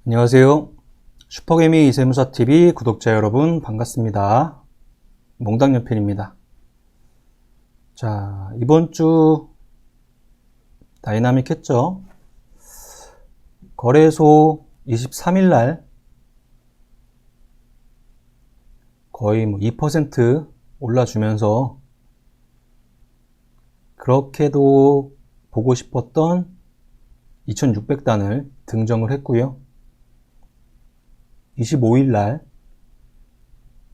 안녕하세요. 슈퍼개미 이세무사TV 구독자 여러분 반갑습니다. 몽당연필입니다. 자, 이번 주 다이나믹 했죠? 거래소 23일 날 거의 2% 올라주면서 그렇게도 보고 싶었던 2600단을 등정을 했고요. 25일 날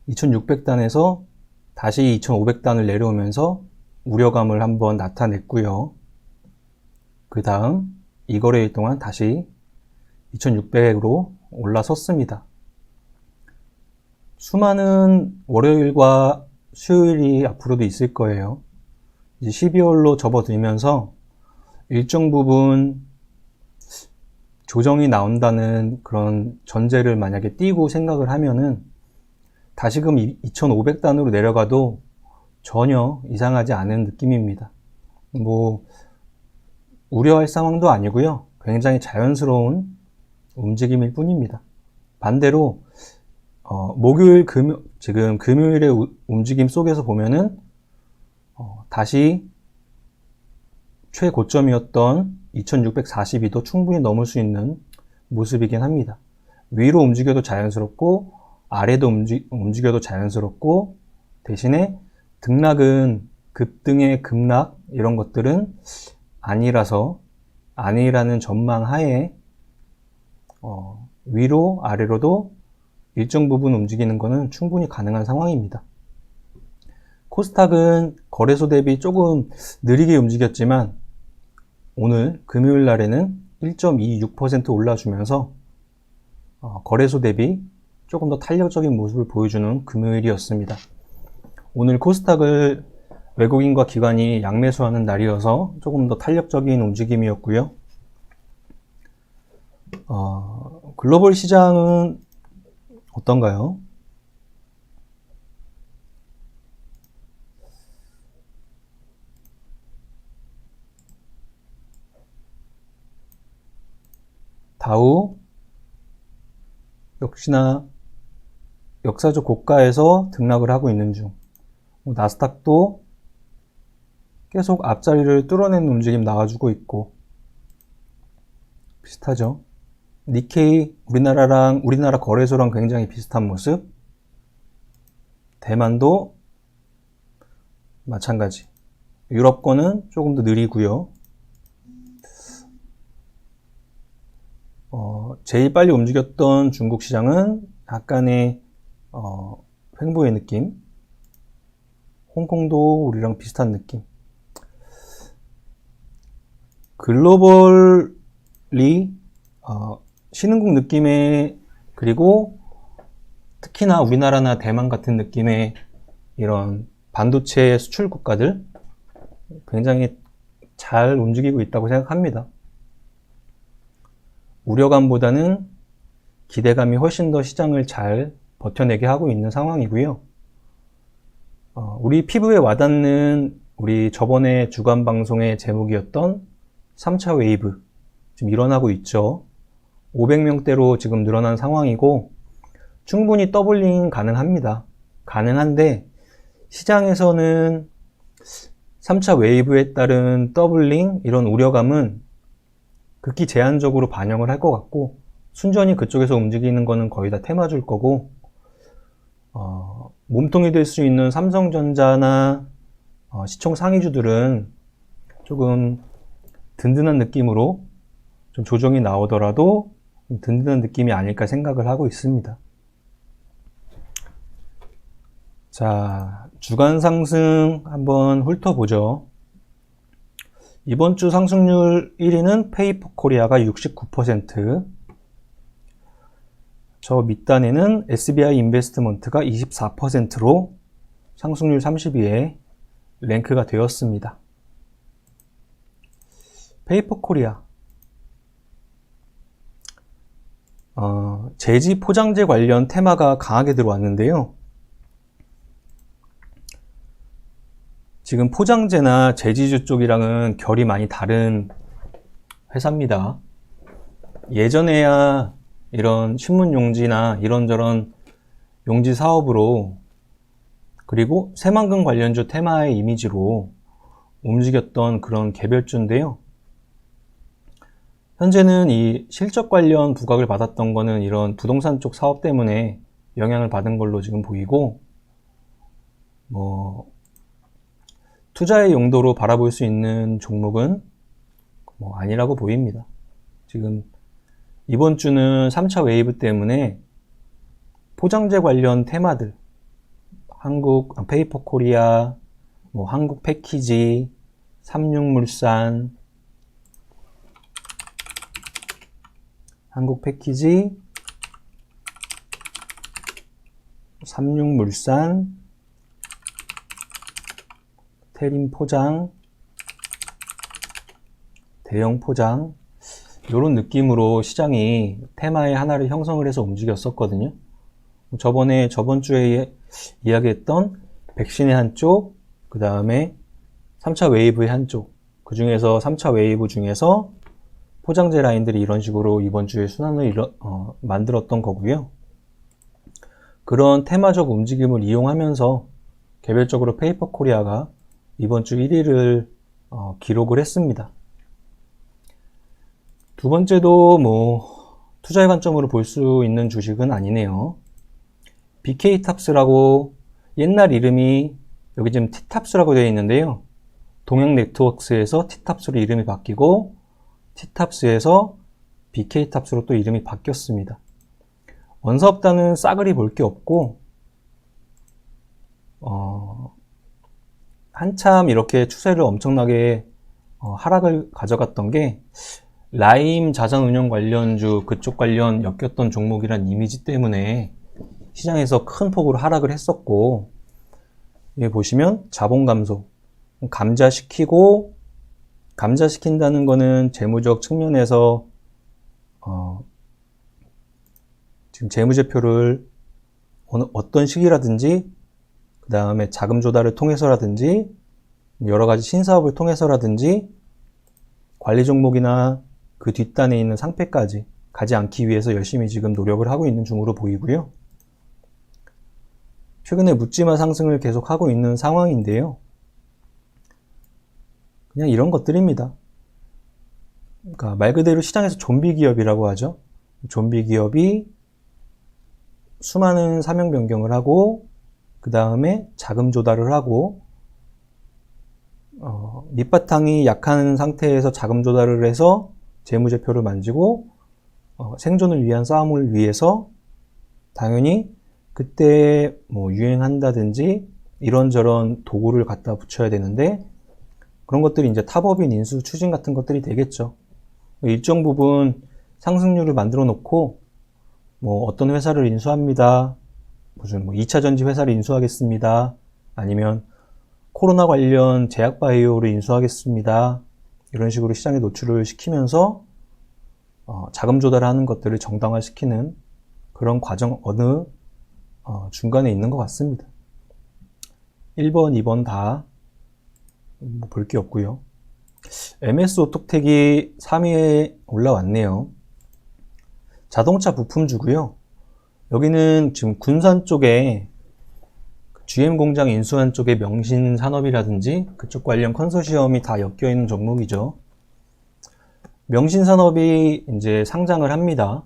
2600단에서 다시 2500단을 내려오면서 우려감을 한번 나타냈고요. 그 다음 이 거래일 동안 다시 2600으로 올라섰습니다. 수많은 월요일과 수요일이 앞으로도 있을 거예요. 이제 12월로 접어들면서 일정 부분 조정이 나온다는 그런 전제를 만약에 띄고 생각을 하면은 다시금 2500단으로 내려가도 전혀 이상하지 않은 느낌입니다. 우려할 상황도 아니고요. 굉장히 자연스러운 움직임일 뿐입니다. 반대로 목요일, 지금 금요일의 움직임 속에서 보면은 다시 최고점이었던 2642도 충분히 넘을 수 있는 모습이긴 합니다. 위로 움직여도 자연스럽고 아래도 움직여도 자연스럽고 대신에 등락은 급등의 급락 이런 것들은 아니라는 전망 하에 위로 아래로도 일정 부분 움직이는 것은 충분히 가능한 상황입니다. 코스닥은 거래소 대비 조금 느리게 움직였지만 오늘 금요일 날에는 1.26% 올라주면서 거래소 대비 조금 더 탄력적인 모습을 보여주는 금요일이었습니다. 오늘 코스닥을 외국인과 기관이 양매수하는 날이어서 조금 더 탄력적인 움직임이었고요. 글로벌 시장은 어떤가요? 다우 역시나 역사적 고가에서 등락을 하고 있는 중. 나스닥도 계속 앞자리를 뚫어내는 움직임 나와주고 있고 비슷하죠. 니케이 우리나라 거래소랑 굉장히 비슷한 모습. 대만도 마찬가지. 유럽권은 조금 더 느리고요. 제일 빨리 움직였던 중국 시장은 약간의 횡보의 느낌. 홍콩도 우리랑 비슷한 느낌. 글로벌리 신흥국 느낌의, 그리고 특히나 우리나라나 대만 같은 느낌의 이런 반도체 수출 국가들 굉장히 잘 움직이고 있다고 생각합니다. 우려감보다는 기대감이 훨씬 더 시장을 잘 버텨내게 하고 있는 상황이고요. 우리 피부에 와닿는 우리 저번에 주간 방송의 제목이었던 3차 웨이브 지금 일어나고 있죠. 500명대로 지금 늘어난 상황이고 충분히 더블링 가능합니다. 가능한데 시장에서는 3차 웨이브에 따른 더블링 이런 우려감은 극히 제한적으로 반영을 할 것 같고 순전히 그쪽에서 움직이는 거는 거의 다 테마줄 거고 몸통이 될 수 있는 삼성전자나 시총 상위주들은 조금 든든한 느낌으로 좀 조정이 나오더라도 든든한 느낌이 아닐까 생각을 하고 있습니다. 자, 주간 상승 한번 훑어보죠. 이번 주 상승률 1위는 페이퍼코리아가 69%, 저 밑단에는 SBI 인베스트먼트가 24%로 상승률 30위에 랭크가 되었습니다. 페이퍼코리아 제지 포장재 관련 테마가 강하게 들어왔는데요. 지금 포장재나 제지주 쪽이랑은 결이 많이 다른 회사입니다. 예전에야 이런 신문 용지나 이런저런 용지 사업으로, 그리고 새만금 관련주 테마의 이미지로 움직였던 그런 개별주인데요. 현재는 이 실적 관련 부각을 받았던 거는 이런 부동산 쪽 사업 때문에 영향을 받은 걸로 지금 보이고, 투자의 용도로 바라볼 수 있는 종목은 아니라고 보입니다. 지금 이번 주는 3차 웨이브 때문에 포장재 관련 테마들, 페이퍼 코리아, 한국 패키지, 삼육물산, 한국 패키지, 삼육물산, 태림 포장, 대형 포장, 이런 느낌으로 시장이 테마의 하나를 형성을 해서 움직였었거든요. 저번 주에 이야기했던 백신의 한쪽, 그 다음에 3차 웨이브의 한쪽, 그 중에서 3차 웨이브 중에서 포장재 라인들이 이런 식으로 이번 주에 순환을 만들었던 거고요. 그런 테마적 움직임을 이용하면서 개별적으로 페이퍼 코리아가 이번 주 1위를 기록을 했습니다. 두 번째도 투자의 관점으로 볼 수 있는 주식은 아니네요. BK탑스라고, 옛날 이름이 여기 지금 T탑스라고 되어 있는데요. 동양네트워크스에서 T탑스로 이름이 바뀌고 T탑스에서 BK탑스로 또 이름이 바뀌었습니다. 원사업단은 싸그리 볼 게 없고, 한참 이렇게 추세를 엄청나게 하락을 가져갔던 게 라임 자산운용 관련주, 그쪽 관련 엮였던 종목이란 이미지 때문에 시장에서 큰 폭으로 하락을 했었고, 여기 보시면 자본 감소, 감자시킨다는 거는 재무적 측면에서 지금 재무제표를 어떤 시기라든지, 그 다음에 자금 조달을 통해서라든지, 여러 가지 신사업을 통해서라든지, 관리 종목이나 그 뒷단에 있는 상패까지 가지 않기 위해서 열심히 지금 노력을 하고 있는 중으로 보이고요. 최근에 묻지마 상승을 계속하고 있는 상황인데요. 그냥 이런 것들입니다. 그러니까 말 그대로 시장에서 좀비 기업이라고 하죠. 좀비 기업이 수많은 사명 변경을 하고, 그 다음에 자금 조달을 하고, 밑바탕이 약한 상태에서 자금 조달을 해서 재무제표를 만지고, 생존을 위한 싸움을 위해서 당연히 그때 유행한다든지 이런저런 도구를 갖다 붙여야 되는데, 그런 것들이 이제 타법인 인수 추진 같은 것들이 되겠죠. 일정 부분 상승률을 만들어 놓고, 어떤 회사를 인수합니다. 무슨 2차 전지 회사를 인수하겠습니다. 아니면 코로나 관련 제약 바이오를 인수하겠습니다. 이런 식으로 시장에 노출을 시키면서 자금 조달하는 것들을 정당화시키는 그런 과정 어느 중간에 있는 것 같습니다. 1번, 2번 다 볼 게 없고요. MS 오토텍이 3위에 올라왔네요. 자동차 부품주고요. 여기는 지금 군산 쪽에 GM 공장 인수한 쪽에 명신산업이라든지 그쪽 관련 컨소시엄이 다 엮여 있는 종목이죠. 명신산업이 이제 상장을 합니다.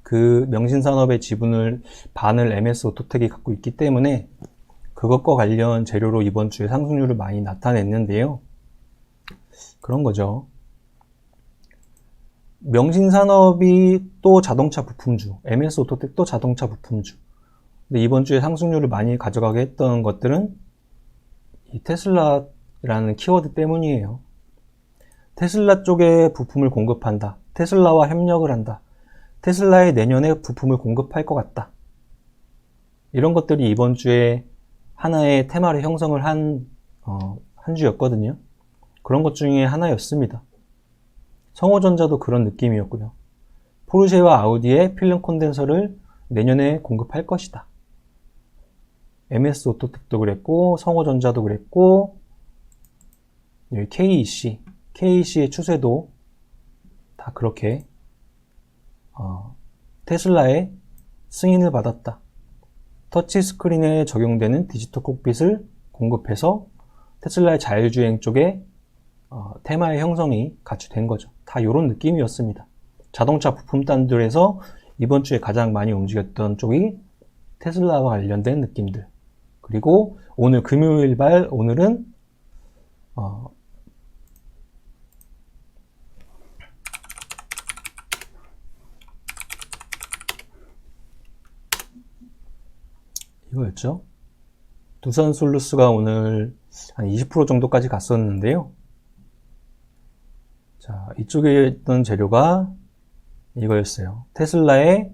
그 명신산업의 지분을 반을 MS 오토텍이 갖고 있기 때문에 그것과 관련 재료로 이번 주에 상승률을 많이 나타냈는데요. 그런 거죠. 명신산업이 또 자동차 부품주, MS 오토텍 또 자동차 부품주. 근데 이번 주에 상승률을 많이 가져가게 했던 것들은 이 테슬라라는 키워드 때문이에요. 테슬라 쪽에 부품을 공급한다. 테슬라와 협력을 한다. 테슬라에 내년에 부품을 공급할 것 같다. 이런 것들이 이번 주에 하나의 테마를 형성을 한 주였거든요. 그런 것 중에 하나였습니다. 성호전자도 그런 느낌이었고요. 포르쉐와 아우디의 필름 콘덴서를 내년에 공급할 것이다. MS 오토텍도 그랬고, 성호전자도 그랬고, KEC의 추세도 다 그렇게 테슬라의 승인을 받았다. 터치스크린에 적용되는 디지털 콕핏을 공급해서 테슬라의 자율주행 쪽에 테마의 형성이 같이 된 거죠. 다 이런 느낌이었습니다. 자동차 부품단들에서 이번 주에 가장 많이 움직였던 쪽이 테슬라와 관련된 느낌들. 그리고 오늘 금요일발 오늘은 이거였죠. 두산솔루스가 오늘 한 20% 정도까지 갔었는데요. 자, 이쪽에 있던 재료가 이거였어요. 테슬라의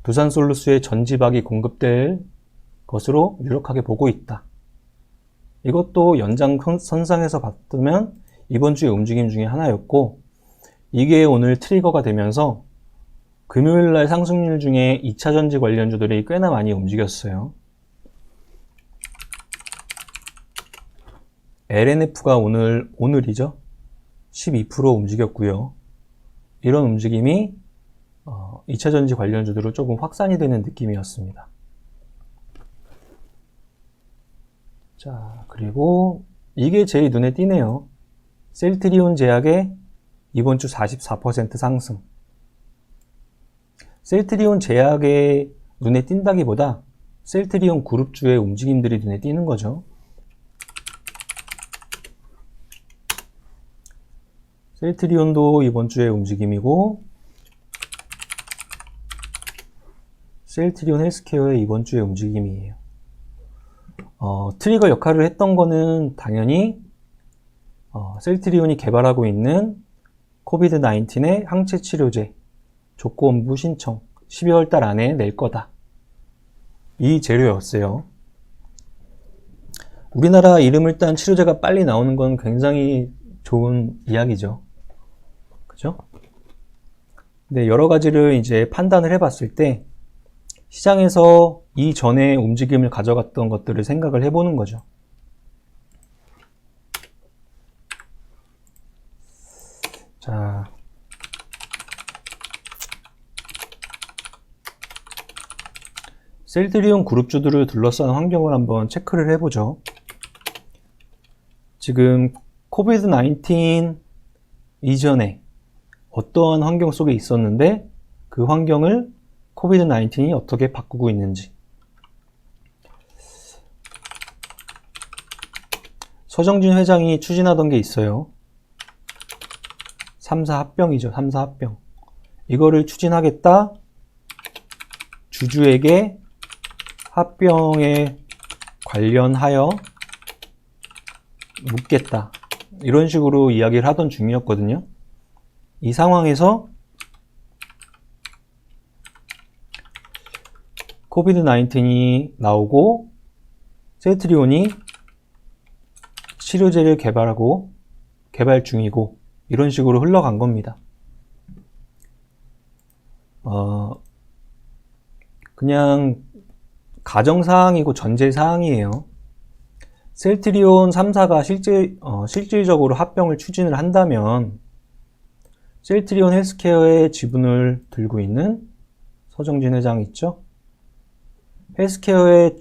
두산솔루스의 전지박이 공급될 것으로 유력하게 보고 있다. 이것도 연장선상에서 봤다면 이번 주의 움직임 중에 하나였고, 이게 오늘 트리거가 되면서 금요일날 상승률 중에 2차 전지 관련주들이 꽤나 많이 움직였어요. LNF가 오늘이죠. 12% 움직였고요. 이런 움직임이 2차 전지 관련주들로 조금 확산이 되는 느낌이었습니다. 자, 그리고 이게 제일 눈에 띄네요. 셀트리온 제약의 이번 주 44% 상승. 셀트리온 제약의 눈에 띈다기보다 셀트리온 그룹주의 움직임들이 눈에 띄는 거죠. 셀트리온도 이번 주의 움직임이고, 셀트리온 헬스케어의 이번 주의 움직임이에요. 트리거 역할을 했던 거는 당연히 셀트리온이 개발하고 있는 코비드-19의 항체 치료제 조건부 신청 12월 달 안에 낼 거다. 이 재료였어요. 우리나라 이름을 딴 치료제가 빨리 나오는 건 굉장히 좋은 이야기죠. 그죠? 근데 여러 가지를 이제 판단을 해봤을 때 시장에서 이전에 움직임을 가져갔던 것들을 생각을 해보는 거죠. 자, 셀트리온 그룹주들을 둘러싼 환경을 한번 체크를 해보죠. 지금 코비드-19 이전에 어떠한 환경 속에 있었는데 그 환경을 코비드-19이 어떻게 바꾸고 있는지. 서정진 회장이 추진하던 게 있어요. 3사 합병이죠. 3사 합병. 이거를 추진하겠다. 주주에게 합병에 관련하여 묻겠다. 이런 식으로 이야기를 하던 중이었거든요. 이 상황에서 코비드-19이 나오고 셀트리온이 치료제를 개발하고 개발 중이고 이런 식으로 흘러간 겁니다. 그냥 가정사항이고 전제사항이에요. 셀트리온 3사가 실질적으로 합병을 추진을 한다면 셀트리온 헬스케어의 지분을 들고 있는 서정진 회장 있죠? 헬스케어의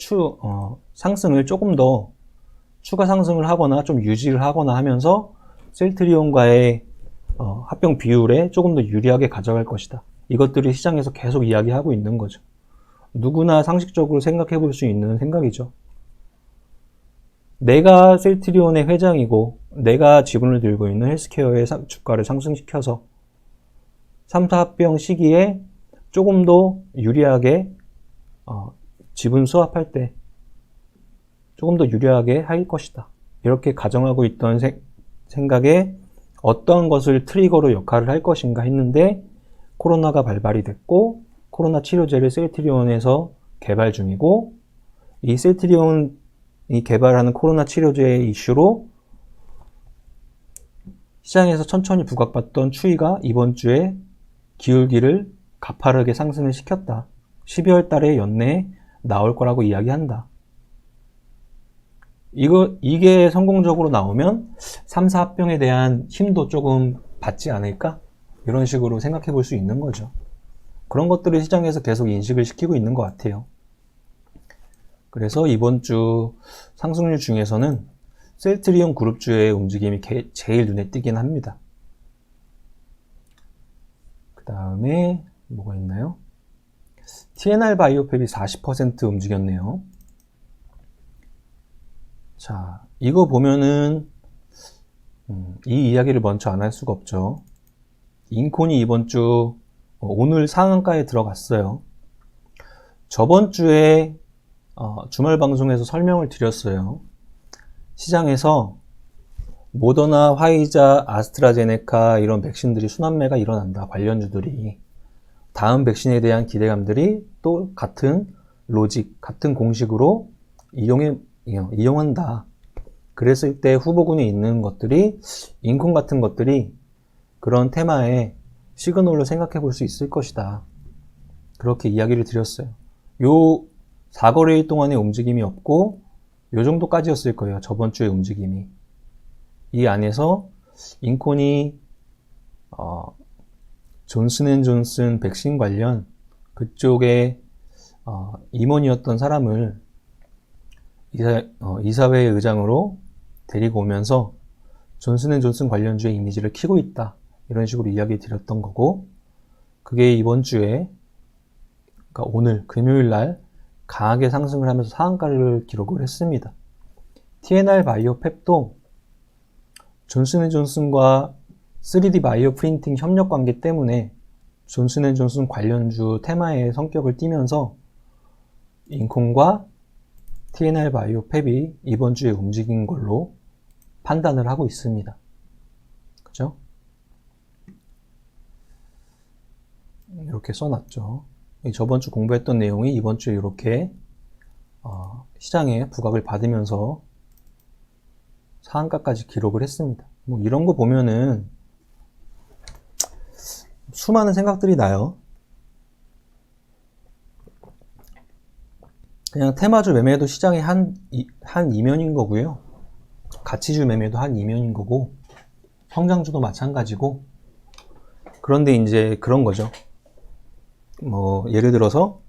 상승을 조금 더 추가 상승을 하거나 좀 유지를 하거나 하면서 셀트리온과의 합병 비율에 조금 더 유리하게 가져갈 것이다. 이것들을 시장에서 계속 이야기하고 있는 거죠. 누구나 상식적으로 생각해 볼 수 있는 생각이죠. 내가 셀트리온의 회장이고 내가 지분을 들고 있는 헬스케어의 주가를 상승시켜서 3사 합병 시기에 조금 더 유리하게 지분 수합할 때 조금 더 유리하게 할 것이다. 이렇게 가정하고 있던 생각에 어떤 것을 트리거로 역할을 할 것인가 했는데 코로나가 발발이 됐고 코로나 치료제를 셀트리온에서 개발 중이고 이 셀트리온이 개발하는 코로나 치료제의 이슈로 시장에서 천천히 부각받던 추이가 이번 주에 기울기를 가파르게 상승을 시켰다. 12월 달에 연내에 나올 거라고 이야기한다. 이게 성공적으로 나오면 3사 합병에 대한 힘도 조금 받지 않을까? 이런 식으로 생각해 볼 수 있는 거죠. 그런 것들을 시장에서 계속 인식을 시키고 있는 것 같아요. 그래서 이번 주 상승률 중에서는 셀트리온 그룹주의 움직임이 제일 눈에 띄긴 합니다. 그 다음에 뭐가 있나요? TNR 바이오팹이 40% 움직였네요. 자, 이거 보면은 이 이야기를 먼저 안 할 수가 없죠. 인콘이 이번 주 오늘 상한가에 들어갔어요. 저번 주에 주말 방송에서 설명을 드렸어요. 시장에서 모더나, 화이자, 아스트라제네카 이런 백신들이 순환매가 일어난다. 관련주들이. 다음 백신에 대한 기대감들이 또 같은 로직, 같은 공식으로 이용한다. 그랬을 때 후보군에 있는 것들이, 인콘 같은 것들이 그런 테마의 시그널로 생각해 볼 수 있을 것이다. 그렇게 이야기를 드렸어요. 요 4거래일 동안의 움직임이 없고 요 정도까지였을 거예요. 저번 주의 움직임이. 이 안에서 인콘이 존슨앤존슨 백신 관련 그쪽에 임원이었던 사람을 이사회 의장으로 데리고 오면서 존슨앤존슨 관련주의 이미지를 키고 있다. 이런 식으로 이야기 드렸던 거고, 그게 이번 주에, 그러니까 오늘 금요일 날 강하게 상승을 하면서 상한가를 기록을 했습니다. TNR 바이오팹도 존슨앤존슨과 3D 바이오 프린팅 협력 관계 때문에 존슨앤존슨 관련주 테마의 성격을 띠면서 인콘과 TNR 바이오팹이 이번 주에 움직인 걸로 판단을 하고 있습니다. 그죠? 이렇게 써놨죠. 저번 주 공부했던 내용이 이번 주에 이렇게 시장에 부각을 받으면서 상한가까지 기록을 했습니다. 뭐 이런 거 보면은 수많은 생각들이 나요. 그냥 테마주 매매도 시장의 한 이면인 거고요. 가치주 매매도 한 이면인 거고, 성장주도 마찬가지고. 그런데 이제 그런 거죠. 뭐 예를 들어서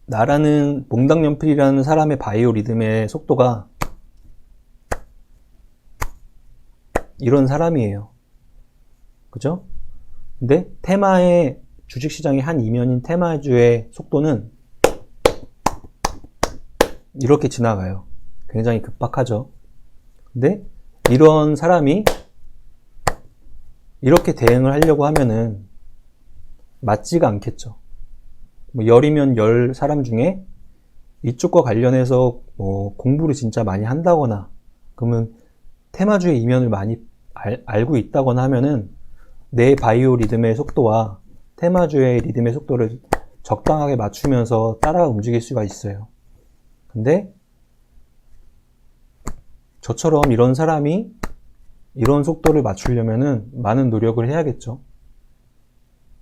나라는 몽당연필이라는 사람의 바이오 리듬의 속도가 이런 사람이에요. 그죠? 근데 테마의 주식시장의 한 이면인 테마주의 속도는 이렇게 지나가요. 굉장히 급박하죠. 근데 이런 사람이 이렇게 대응을 하려고 하면은 맞지가 않겠죠. 뭐 열이면 열 사람 중에 이쪽과 관련해서 뭐 공부를 진짜 많이 한다거나, 그러면 테마주의 이면을 많이 알고 있다거나 하면은 내 바이오 리듬의 속도와 테마주의 리듬의 속도를 적당하게 맞추면서 따라 움직일 수가 있어요. 근데 저처럼 이런 사람이 이런 속도를 맞추려면은 많은 노력을 해야겠죠.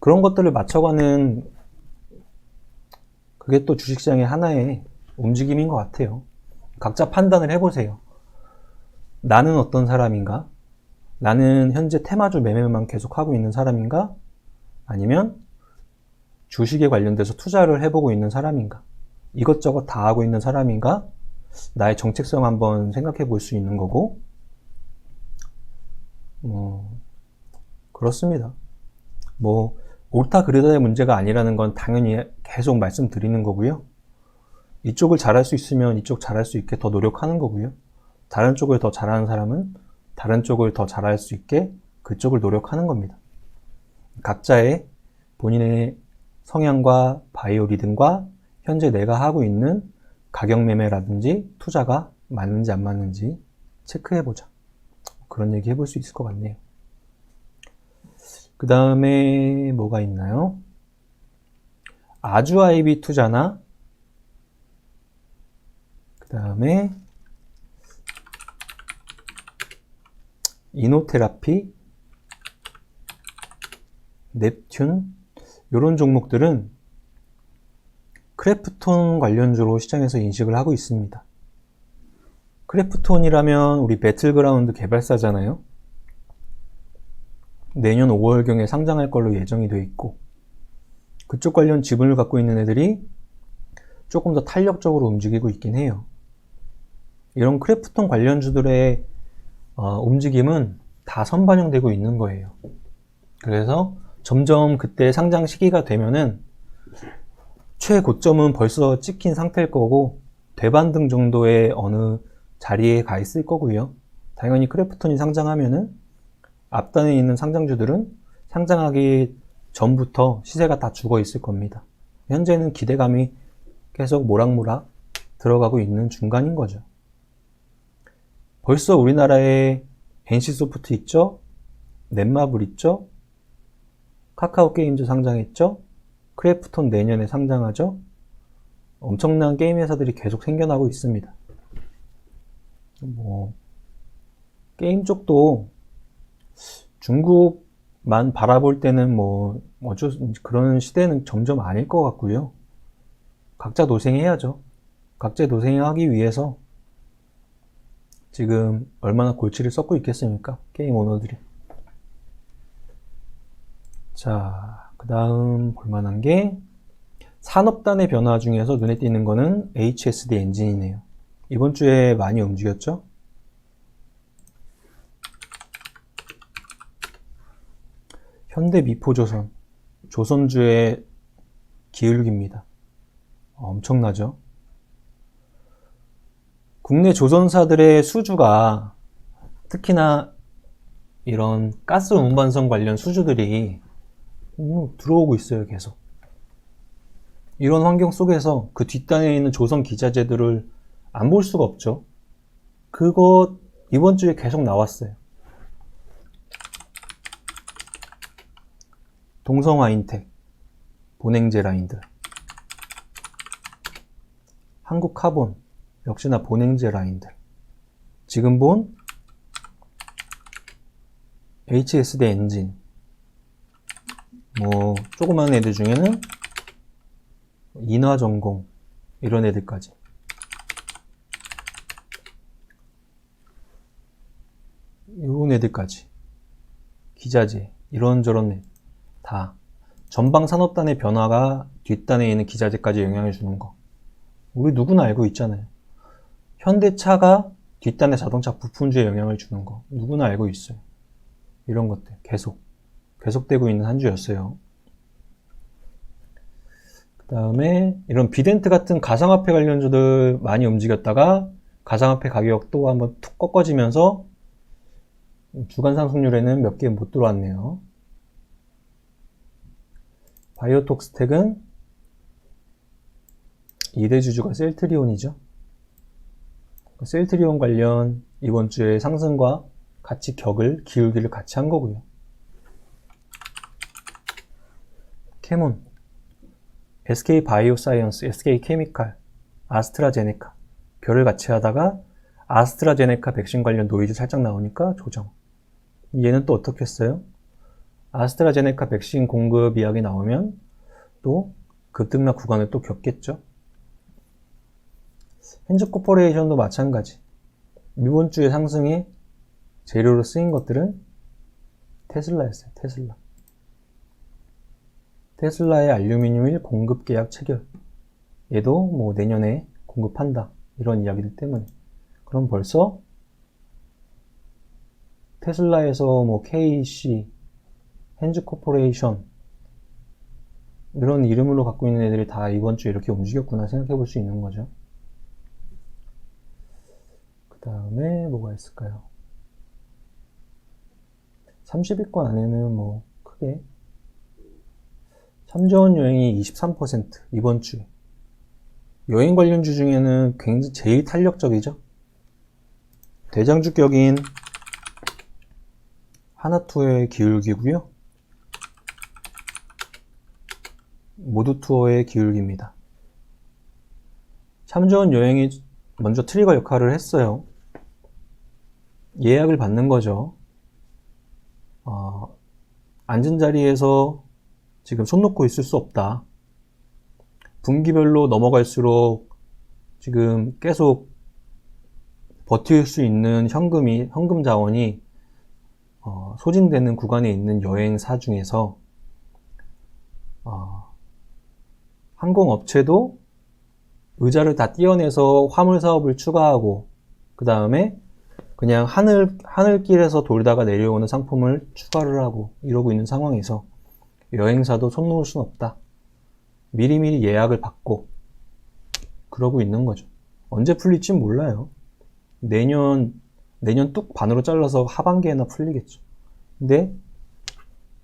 그런 것들을 맞춰가는 그게 또 주식시장의 하나의 움직임인 것 같아요. 각자 판단을 해보세요. 나는 어떤 사람인가? 나는 현재 테마주 매매만 계속하고 있는 사람인가? 아니면 주식에 관련돼서 투자를 해보고 있는 사람인가? 이것저것 다 하고 있는 사람인가? 나의 정체성 한번 생각해 볼 수 있는 거고, 그렇습니다. 뭐 옳다 그르다의 문제가 아니라는 건 당연히 계속 말씀드리는 거고요. 이쪽을 잘할 수 있으면 이쪽 잘할 수 있게 더 노력하는 거고요. 다른 쪽을 더 잘하는 사람은 다른 쪽을 더 잘할 수 있게 그쪽을 노력하는 겁니다. 각자의 본인의 성향과 바이오 리듬과 현재 내가 하고 있는 가격 매매라든지 투자가 맞는지 안 맞는지 체크해보자. 그런 얘기 해볼 수 있을 것 같네요. 그 다음에 뭐가 있나요? 아주아이비 투자나 그 다음에 이노테라피, 넵튠 이런 종목들은 크래프톤 관련주로 시장에서 인식을 하고 있습니다. 크래프톤이라면 우리 배틀그라운드 개발사잖아요. 내년 5월경에 상장할 걸로 예정이 돼 있고, 그쪽 관련 지분을 갖고 있는 애들이 조금 더 탄력적으로 움직이고 있긴 해요. 이런 크래프톤 관련주들의 움직임은 다 선반영되고 있는 거예요. 그래서 점점 그때 상장 시기가 되면은 최고점은 벌써 찍힌 상태일 거고, 대반등 정도의 어느 자리에 가 있을 거고요. 당연히 크래프톤이 상장하면은 앞단에 있는 상장주들은 상장하기 전부터 시세가 다 죽어 있을 겁니다. 현재는 기대감이 계속 모락모락 들어가고 있는 중간인 거죠. 벌써 우리나라에 NC소프트 있죠? 넷마블 있죠? 카카오게임즈 상장했죠? 크래프톤 내년에 상장하죠? 엄청난 게임 회사들이 계속 생겨나고 있습니다. 게임 쪽도 중국만 바라볼 때는 그런 시대는 점점 아닐 것 같고요. 각자 노생해야죠. 각자 노생하기 위해서 지금 얼마나 골치를 썩고 있겠습니까? 게임 오너들이. 자, 그 다음 볼만한 게 산업단의 변화 중에서 눈에 띄는 거는 HSD 엔진이네요. 이번 주에 많이 움직였죠? 현대미포조선, 조선주의 기울기입니다. 엄청나죠? 국내 조선사들의 수주가 특히나 이런 가스 운반선 관련 수주들이 들어오고 있어요, 계속. 이런 환경 속에서 그 뒷단에 있는 조선 기자재들을 안 볼 수가 없죠. 그거 이번 주에 계속 나왔어요. 동성화인텍, 본행제 라인들, 한국카본, 역시나 본행제 라인들, 지금 본 HSD 엔진, 조그만 애들 중에는 인화전공, 이런 애들까지. 이런 애들까지. 기자재, 이런저런 애. 다. 전방 산업단의 변화가 뒷단에 있는 기자재까지 영향을 주는 거. 우리 누구나 알고 있잖아요. 현대차가 뒷단의 자동차 부품주에 영향을 주는 거. 누구나 알고 있어요. 이런 것들. 계속되고 있는 한 주였어요. 그 다음에 이런 비덴트 같은 가상화폐 관련주들 많이 움직였다가 가상화폐 가격도 한번 툭 꺾어지면서 주간 상승률에는 몇 개 못 들어왔네요. 바이오톡스텍은 2대 주주가 셀트리온이죠. 셀트리온 관련 이번 주에 상승과 같이 기울기를 같이 한 거고요. 캐몬, SK 바이오사이언스, SK 케미칼, 아스트라제네카 별을 같이 하다가 아스트라제네카 백신 관련 노이즈 살짝 나오니까 조정. 얘는 또 어떻게 했어요? 아스트라제네카 백신 공급 이야기 나오면 또 급등락 구간을 또 겪겠죠. 핸즈코퍼레이션도 마찬가지. 이번 주의 상승에 재료로 쓰인 것들은 테슬라였어요. 테슬라의 알루미늄 공급 계약 체결. 얘도 내년에 공급한다. 이런 이야기들 때문에. 그럼 벌써 테슬라에서 KC, 핸즈코퍼레이션 이런 이름으로 갖고 있는 애들이 다 이번 주에 이렇게 움직였구나 생각해 볼 수 있는 거죠. 그 다음에 뭐가 있을까요? 30위권 안에는 크게 3조원 여행이 23% 이번 주에. 여행 관련주 중에는 굉장히 제일 탄력적이죠. 대장주격인 하나투어의 기울기고요. 모두투어의 기울기입니다. 3조원 여행이 먼저 트리거 역할을 했어요. 예약을 받는 거죠. 앉은 자리에서 지금 손 놓고 있을 수 없다. 분기별로 넘어갈수록 지금 계속 버틸 수 있는 현금 자원이 소진되는 구간에 있는 여행사 중에서 항공업체도 의자를 다 떼어내서 화물 사업을 추가하고 그 다음에 그냥 하늘길에서 돌다가 내려오는 상품을 추가를 하고 이러고 있는 상황에서 여행사도 손 놓을 순 없다. 미리미리 예약을 받고 그러고 있는 거죠. 언제 풀릴지 몰라요. 내년 뚝 반으로 잘라서 하반기에나 풀리겠죠. 근데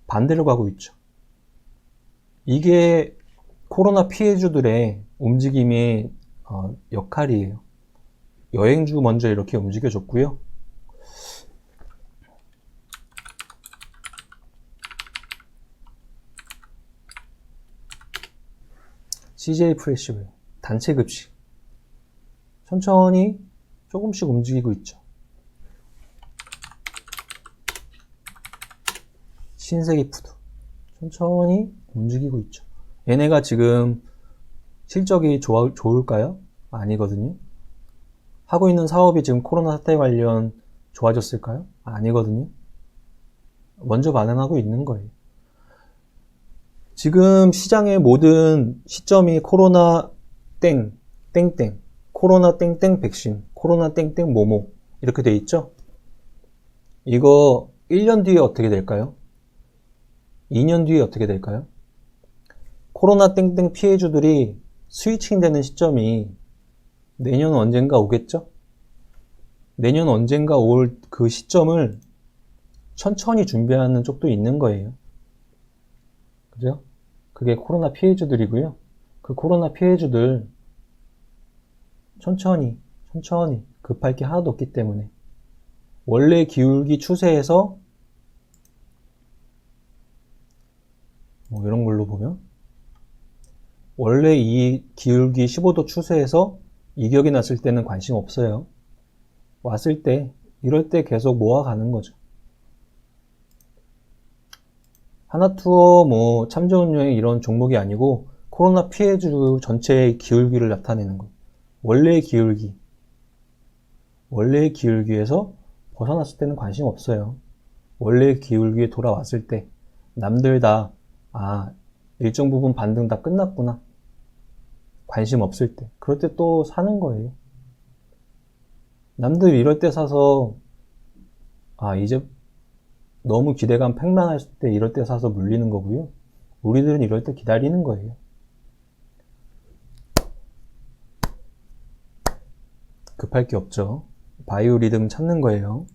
반대로 가고 있죠. 이게 코로나 피해주들의 움직임의 역할이에요. 여행주 먼저 이렇게 움직여줬고요. CJ 프레시블 단체 급식 천천히 조금씩 움직이고 있죠. 신세계 푸드 천천히 움직이고 있죠. 얘네가 지금 실적이 좋을까요? 아니거든요. 하고 있는 사업이 지금 코로나 사태 관련 좋아졌을까요? 아니거든요. 먼저 반응하고 있는 거예요. 지금 시장의 모든 시점이 코로나 땡땡 코로나 땡땡 백신 코로나 땡땡 뭐뭐 이렇게 돼 있죠. 이거 1년 뒤에 어떻게 될까요? 2년 뒤에 어떻게 될까요? 코로나 땡땡 피해주들이 스위칭 되는 시점이 내년 언젠가 오겠죠? 내년 언젠가 올 그 시점을 천천히 준비하는 쪽도 있는 거예요. 그죠? 그게 코로나 피해주들이고요. 그 코로나 피해주들 천천히 급할 게 하나도 없기 때문에 원래 기울기 추세에서 뭐 이런 걸로 보면 원래 이 기울기 15도 추세에서 이격이 났을 때는 관심 없어요. 왔을 때 이럴 때 계속 모아가는 거죠. 하나투어 뭐 참 좋은 여행 이런 종목이 아니고 코로나 피해주 전체의 기울기를 나타내는 거예요. 원래의 기울기에서 벗어났을 때는 관심 없어요. 원래의 기울기에 돌아왔을 때 남들 다 일정 부분 반등 다 끝났구나. 관심 없을 때. 그럴 때 또 사는 거예요. 남들 이럴 때 사서 이제 너무 기대감 팽만했을 때 이럴 때 사서 물리는 거고요. 우리들은 이럴 때 기다리는 거예요. 급할 게 없죠. 바이오 리듬 찾는 거예요.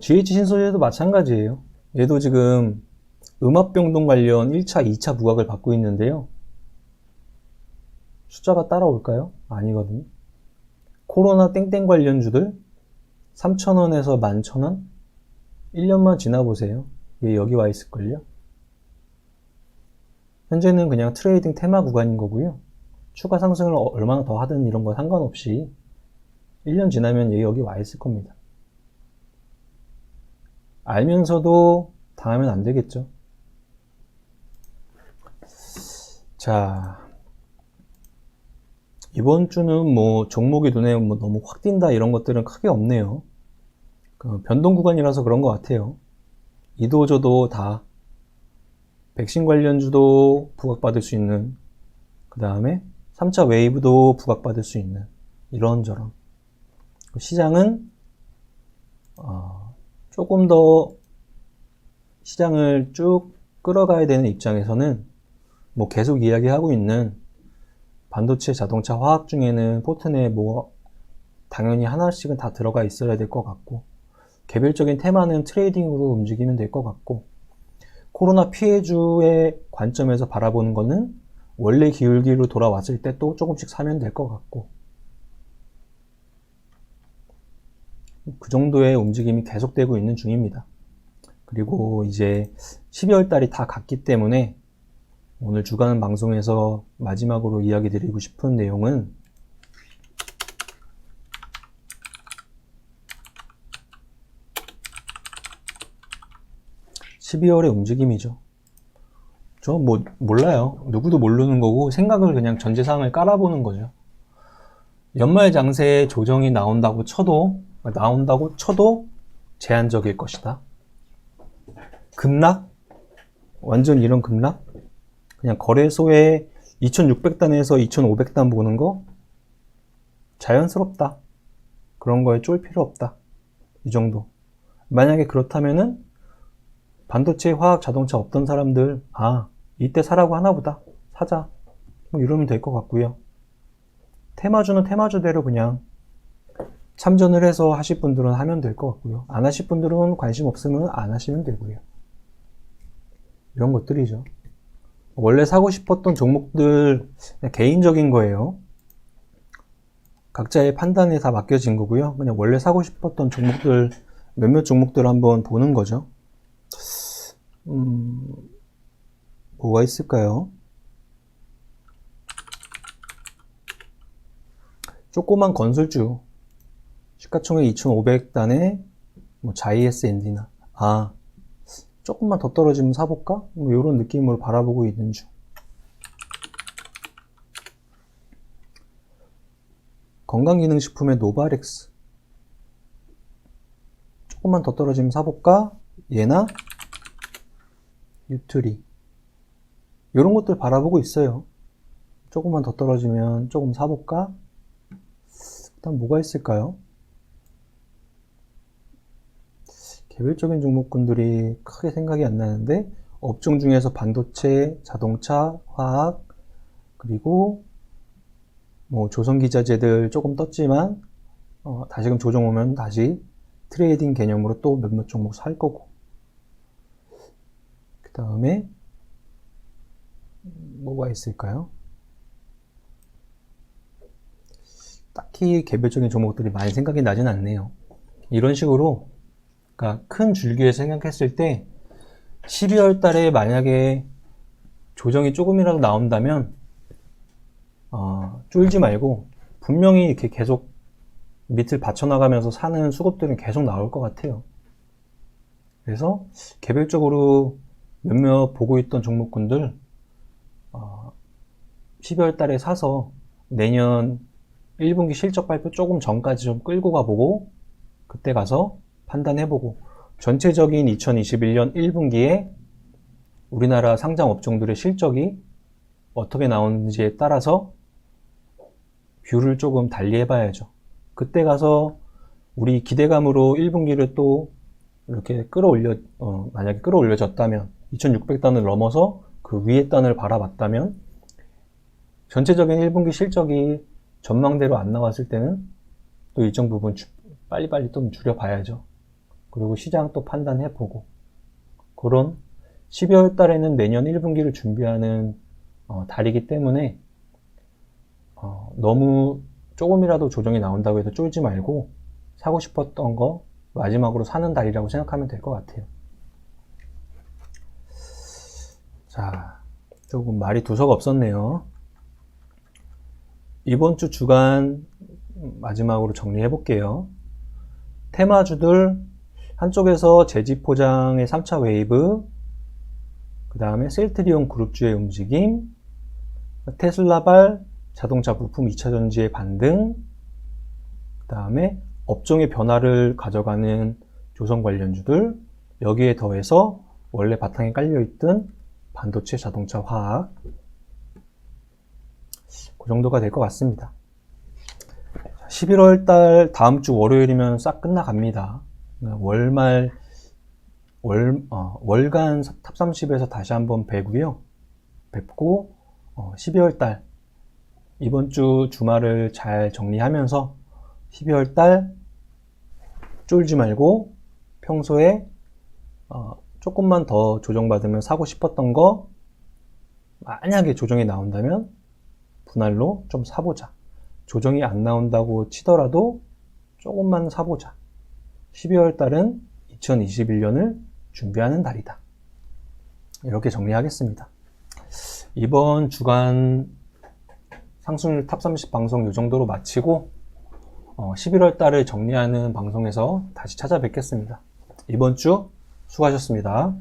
GH 신소재도 마찬가지예요. 얘도 지금 음압병동 관련 1차, 2차 부각을 받고 있는데요. 숫자가 따라올까요? 아니거든요. 코로나 땡땡 관련주들 3,000원에서 11,000원? 1년만 지나보세요. 얘 여기 와 있을걸요? 현재는 그냥 트레이딩 테마 구간인 거고요. 추가 상승을 얼마나 더 하든 이런 거 상관없이 1년 지나면 얘 여기 와 있을 겁니다. 알면서도 당하면 안 되겠죠. 자, 이번 주는 뭐 종목이 눈에 뭐 너무 확 띈다 이런 것들은 크게 없네요. 변동 구간이라서 그런 것 같아요. 이도저도 다 백신 관련주도 부각받을 수 있는, 그 다음에 3차 웨이브도 부각받을 수 있는 이런저런 시장은 조금 더 시장을 쭉 끌어가야 되는 입장에서는 뭐 계속 이야기하고 있는 반도체, 자동차, 화학 중에는 포트에 뭐 당연히 하나씩은 다 들어가 있어야 될 것 같고, 개별적인 테마는 트레이딩으로 움직이면 될 것 같고, 코로나 피해주의 관점에서 바라보는 거는 원래 기울기로 돌아왔을 때 또 조금씩 사면 될 것 같고, 그 정도의 움직임이 계속되고 있는 중입니다. 그리고 이제 12월 달이 다 갔기 때문에 오늘 주간 방송에서 마지막으로 이야기 드리고 싶은 내용은 12월의 움직임이죠. 저 뭐 몰라요. 누구도 모르는 거고 생각을 그냥 전제사항을 깔아보는 거죠. 연말 장세에 조정이 나온다고 쳐도 제한적일 것이다. 급락? 완전 이런 급락? 그냥 거래소에 2600단에서 2500단 보는 거 자연스럽다. 그런 거에 쫄 필요 없다. 이 정도. 만약에 그렇다면은 반도체, 화학, 자동차 없던 사람들, 이때 사라고 하나보다. 사자. 뭐 이러면 될 것 같고요. 테마주는 테마주대로 그냥 참전을 해서 하실 분들은 하면 될 것 같고요. 안 하실 분들은 관심 없으면 안 하시면 되고요. 이런 것들이죠. 원래 사고 싶었던 종목들 그냥 개인적인 거예요. 각자의 판단에 다 맡겨진 거고요. 그냥 원래 사고 싶었던 종목들 몇몇 종목들 한번 보는 거죠. 뭐가 있을까요? 조그만 건설주 시가총액 2,500단에 뭐 자이에스 엔디나 조금만 더 떨어지면 사볼까? 뭐 이런 느낌으로 바라보고 있는 중. 건강기능식품의 노바렉스 조금만 더 떨어지면 사볼까? 얘나 유트리 이런 것들 바라보고 있어요. 조금만 더 떨어지면 조금 사볼까? 일단 뭐가 있을까요? 개별적인 종목군들이 크게 생각이 안 나는데 업종 중에서 반도체, 자동차, 화학 그리고 뭐 조선기자재들 조금 떴지만 다시금 조정 오면 다시 트레이딩 개념으로 또 몇몇 종목 살 거고 그 다음에 뭐가 있을까요? 딱히 개별적인 종목들이 많이 생각이 나진 않네요. 이런 식으로 그러니까 큰 줄기에 생각했을 때 12월 달에 만약에 조정이 조금이라도 나온다면 쫄지 말고 분명히 이렇게 계속 밑을 받쳐나가면서 사는 수급들은 계속 나올 것 같아요. 그래서 개별적으로 몇몇 보고 있던 종목군들 12월 달에 사서 내년 1분기 실적 발표 조금 전까지 좀 끌고 가보고 그때 가서 판단해보고 전체적인 2021년 1분기에 우리나라 상장 업종들의 실적이 어떻게 나오는지에 따라서 뷰를 조금 달리 해봐야죠. 그때 가서 우리 기대감으로 1분기를 또 이렇게 만약에 끌어올려졌다면 2600단을 넘어서 그 위에 단을 바라봤다면 전체적인 1분기 실적이 전망대로 안 나왔을 때는 또 일정 부분 빨리빨리 좀 줄여봐야죠. 그리고 시장 또 판단해보고 그런 12월 달에는 내년 1분기를 준비하는 달이기 때문에 너무 조금이라도 조정이 나온다고 해서 쫄지 말고 사고 싶었던 거 마지막으로 사는 달이라고 생각하면 될 것 같아요. 자, 조금 말이 두서가 없었네요. 이번 주 주간 마지막으로 정리해 볼게요. 테마주들 한쪽에서 제지포장의 3차 웨이브, 그 다음에 셀트리온 그룹주의 움직임, 테슬라발 자동차 부품 2차 전지의 반등, 그 다음에 업종의 변화를 가져가는 조선 관련주들, 여기에 더해서 원래 바탕에 깔려있던 반도체, 자동차, 화학, 그 정도가 될 것 같습니다. 11월 달 다음 주 월요일이면 싹 끝나갑니다. 월간 탑30에서 다시 한번 뵙고 12월 달 이번 주 주말을 잘 정리하면서 12월 달 쫄지 말고 평소에 조금만 더 조정받으면 사고 싶었던 거 만약에 조정이 나온다면 분할로 좀 사보자. 조정이 안 나온다고 치더라도 조금만 사보자. 12월 달은 2021년을 준비하는 달이다. 이렇게 정리하겠습니다. 이번 주간 상승률 탑30 방송 이 정도로 마치고 11월 달을 정리하는 방송에서 다시 찾아뵙겠습니다. 이번 주 수고하셨습니다.